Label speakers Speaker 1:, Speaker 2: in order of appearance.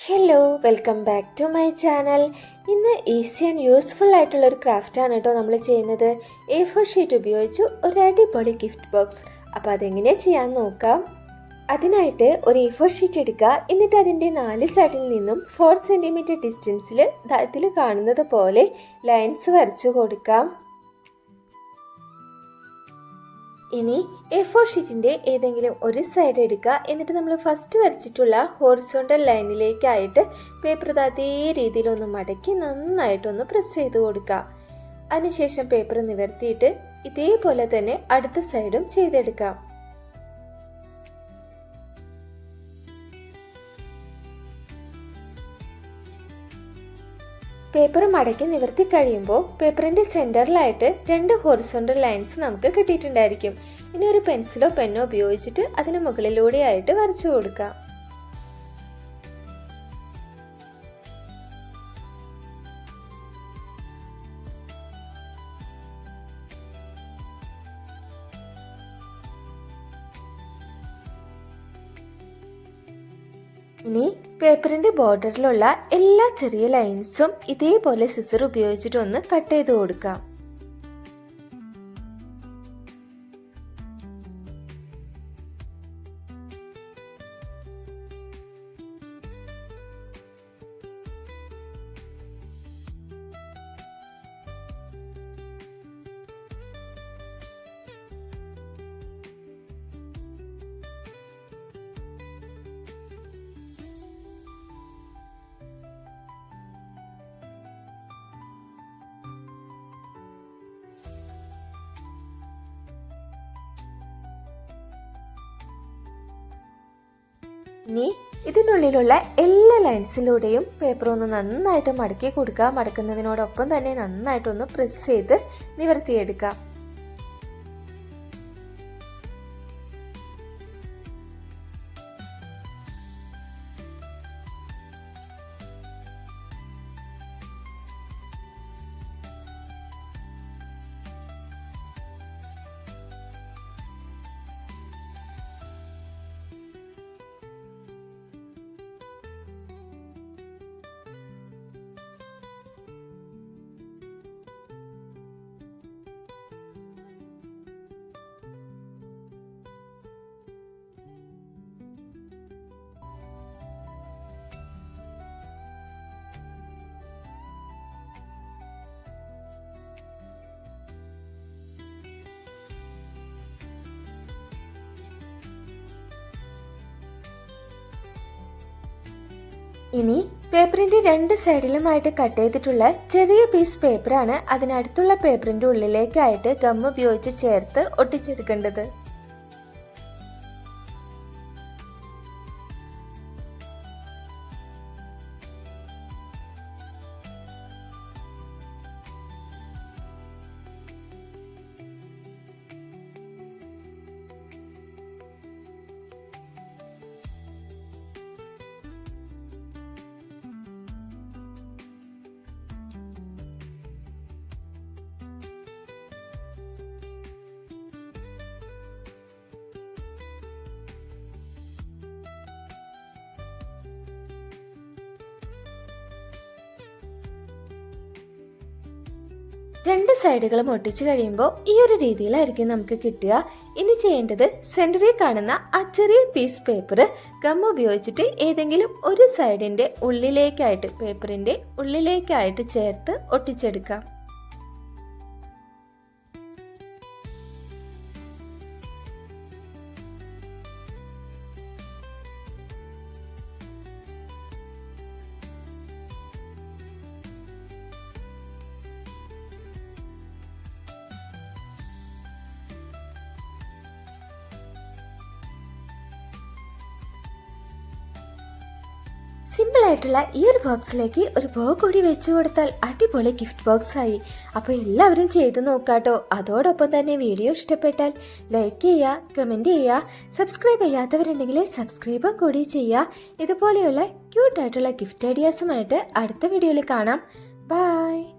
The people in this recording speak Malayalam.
Speaker 1: Hello, welcome back to my channel. ഇന്ന് ഈസി ആൻഡ് യൂസ്ഫുൾ ആയിട്ടുള്ളൊരു ക്രാഫ്റ്റാണ് കേട്ടോ നമ്മൾ ചെയ്യുന്നത്. A4 ഷീറ്റ് ഉപയോഗിച്ച് ഒരു അടിപൊളി ഗിഫ്റ്റ് ബോക്സ്. അപ്പോൾ അതെങ്ങനെ ചെയ്യാൻ നോക്കാം. അതിനായിട്ട് ഒരു A4 ഷീറ്റ് എടുക്കുക. എന്നിട്ട് അതിൻ്റെ 4 സൈഡിൽ നിന്നും 4 സെൻറ്റിമീറ്റർ ഡിസ്റ്റൻസിൽ ഇതിൽ കാണുന്നത് പോലെ ലൈൻസ് വരച്ചു കൊടുക്കാം. ഇനി A4 ഷീറ്റിൻ്റെ ഏതെങ്കിലും ഒരു സൈഡ് എടുക്കുക. എന്നിട്ട് നമ്മൾ ഫസ്റ്റ് വരച്ചിട്ടുള്ള ഹോറിസോണ്ടൽ ലൈനിലേക്കായിട്ട് പേപ്പർ അതേ രീതിയിലൊന്ന് മടക്കി നന്നായിട്ടൊന്ന് പ്രസ് ചെയ്ത് കൊടുക്കുക. അതിനുശേഷം പേപ്പർ നിവർത്തിയിട്ട് ഇതേപോലെ തന്നെ അടുത്ത സൈഡും ചെയ്തെടുക്കാം. പേപ്പർ മടക്കി നിവർത്തി കഴിയുമ്പോൾ പേപ്പറിൻ്റെ സെൻറ്ററിലായിട്ട് 2 ഹോറിസോണ്ടൽ ലൈൻസ് നമുക്ക് കിട്ടിയിട്ടുണ്ടായിരിക്കും. ഇനി ഒരു പെൻസിലോ പെന്നോ ഉപയോഗിച്ചിട്ട് അതിന് മുകളിലൂടെയായിട്ട് വരച്ചു കൊടുക്കാം. ഇനി പേപ്പറിൻ്റെ ബോർഡറിലുള്ള എല്ലാ ചെറിയ ലൈൻസും ഇതേപോലെ സിസർ ഉപയോഗിച്ചിട്ട് ഒന്ന് കട്ട് ചെയ്ത് കൊടുക്കാം. ഇനി ഇതിനുള്ളിലുള്ള എല്ലാ ലൈൻസിലൂടെയും പേപ്പർ ഒന്ന് നന്നായിട്ട് മടക്കി കൊടുക്കുക. മടക്കുന്നതിനോടൊപ്പം തന്നെ നന്നായിട്ടൊന്ന് പ്രസ് ചെയ്ത് നിവർത്തിയെടുക്കുക. ഇനി പേപ്പറിൻ്റെ 2 സൈഡിലുമായിട്ട് കട്ട് ചെയ്തിട്ടുള്ള ചെറിയ പീസ് പേപ്പറാണ് അതിനടുത്തുള്ള പേപ്പറിൻ്റെ ഉള്ളിലേക്കായിട്ട് ഗം ഉപയോഗിച്ച് ചേർത്ത് ഒട്ടിച്ചെടുക്കേണ്ടത്. രണ്ട് സൈഡുകളും ഒട്ടിച്ച് കഴിയുമ്പോൾ ഈ ഒരു രീതിയിലായിരിക്കും നമുക്ക് കിട്ടുക. ഇനി ചെയ്യേണ്ടത് സെൻറ്ററിൽ കാണുന്ന ആ ചെറിയ പീസ് പേപ്പർ ഗം ഉപയോഗിച്ചിട്ട് ഏതെങ്കിലും ഒരു സൈഡിൻ്റെ ഉള്ളിലേക്കായിട്ട് പേപ്പറിൻ്റെ ഉള്ളിലേക്കായിട്ട് ചേർത്ത് ഒട്ടിച്ചെടുക്കാം. സിമ്പിൾ ആയിട്ടുള്ള ഈ ഒരു ബോക്സിലേക്ക് ഒരു ബോ കൂടി വെച്ചു കൊടുത്താൽ അടിപൊളി ഗിഫ്റ്റ് ബോക്സ് ആയി. അപ്പോൾ എല്ലാവരും ചെയ്ത് നോക്കാട്ടോ. അതോടൊപ്പം തന്നെ വീഡിയോ ഇഷ്ടപ്പെട്ടാൽ ലൈക്ക് ചെയ്യുക, കമൻറ്റ് ചെയ്യുക, സബ്സ്ക്രൈബ് ചെയ്യാത്തവരുണ്ടെങ്കിൽ സബ്സ്ക്രൈബും കൂടി ചെയ്യുക. ഇതുപോലെയുള്ള ക്യൂട്ടായിട്ടുള്ള ഗിഫ്റ്റ് ഐഡിയാസുമായിട്ട് അടുത്ത വീഡിയോയിൽ കാണാം. ബൈ.